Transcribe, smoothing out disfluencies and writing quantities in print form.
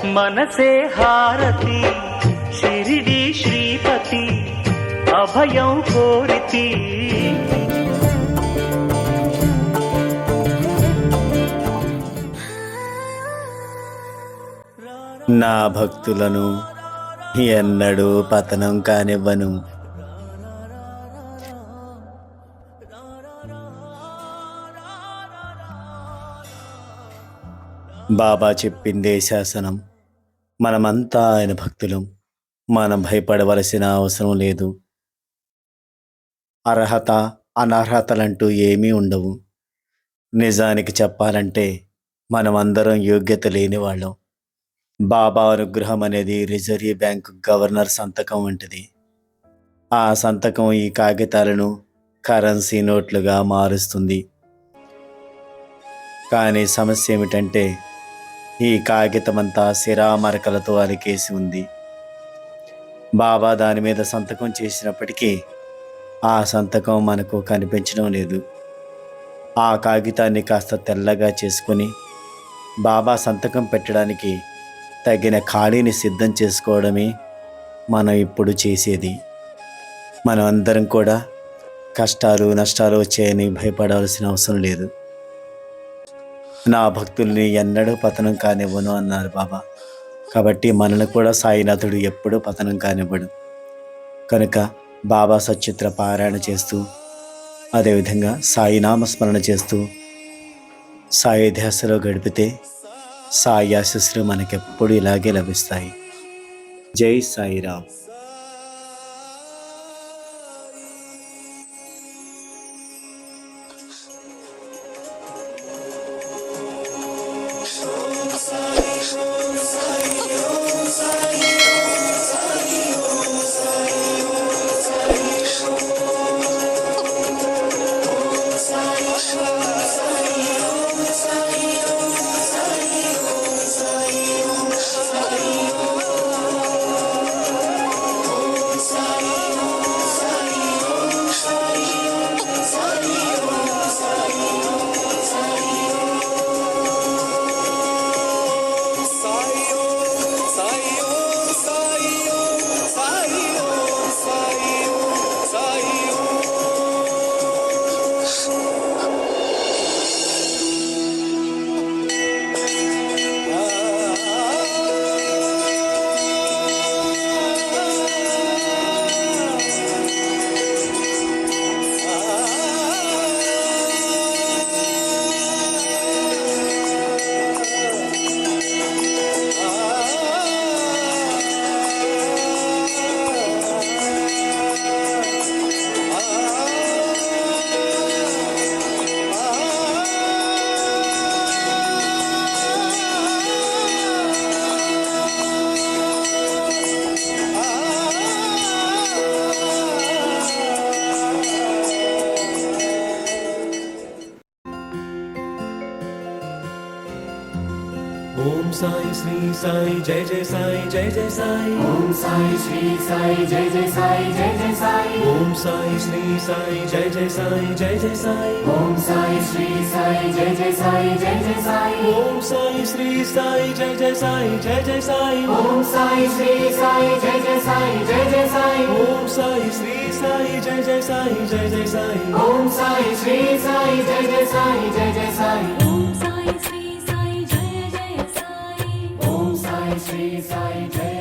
మనసే హారతి షిరిడి శ్రీపతి అభయం కోరితి. నా భక్తులను ఎన్నడూ పతనం కానివ్వను. బాబా చెప్పిందే శాసనం. మనమంతా ఆయన భక్తులం. మనం భయపడవలసిన అవసరం లేదు. అర్హత అనర్హతలంటూ ఏమీ ఉండవు. నిజానికి చెప్పాలంటే మనమందరం యోగ్యత లేని వాళ్ళం. బాబా అనుగ్రహం అనేది రిజర్వ్ బ్యాంక్ గవర్నర్ సంతకం వంటిది. ఆ సంతకం ఈ కాగితాలను కరెన్సీ నోట్లుగా మారుస్తుంది. కానీ సమస్య ఏమిటంటే ఈ కాగితమంతా సిరామరకలతో అలికేసి ఉంది. బాబా దాని మీద సంతకం చేసినప్పటికీ ఆ సంతకం మనకు కనిపించడం లేదు. ఆ కాగితాన్ని కాస్త తెల్లగా చేసుకొని బాబా సంతకం పెట్టడానికి తగిన ఖాళీని సిద్ధం చేసుకోవడమే మనం ఇప్పుడు చేసేది. మనం అందరం కూడా కష్టాలు నష్టాలు వచ్చాయని భయపడాల్సిన అవసరం లేదు. నా భక్తుల్ని ఎన్నడూ పతనం కానివ్వను అన్నారు బాబా. కాబట్టి మనల్ని కూడా సాయినాథుడు ఎప్పుడూ పతనం కానివ్వడు. కనుక బాబా సచిత్ర పారాయణ చేస్తూ, అదేవిధంగా సాయి నామస్మరణ చేస్తూ సాయి ధ్యాసలో గడిపితే సాయి ఆశీస్సులు మనకెప్పుడు ఇలాగే లభిస్తాయి. జై సాయిరామ్. ओम साई श्री साई जय जय साई जय जय साई. ओम साई श्री साई जय जय साई जय जय साई. ओम साई श्री साई जय जय साई जय जय साई. ओम साई श्री साई जय जय साई जय जय साई. ओम साई श्री साई जय जय साई जय जय साई. ओम साई श्री साई जय जय साई जय जय साई. ओम साई श्री साई जय जय साई जय जय साई. ओम साई श्री साई जय जय साई जय जय साई. ओम साई श्री साई जय जय साई. ओम साई श्री साई जय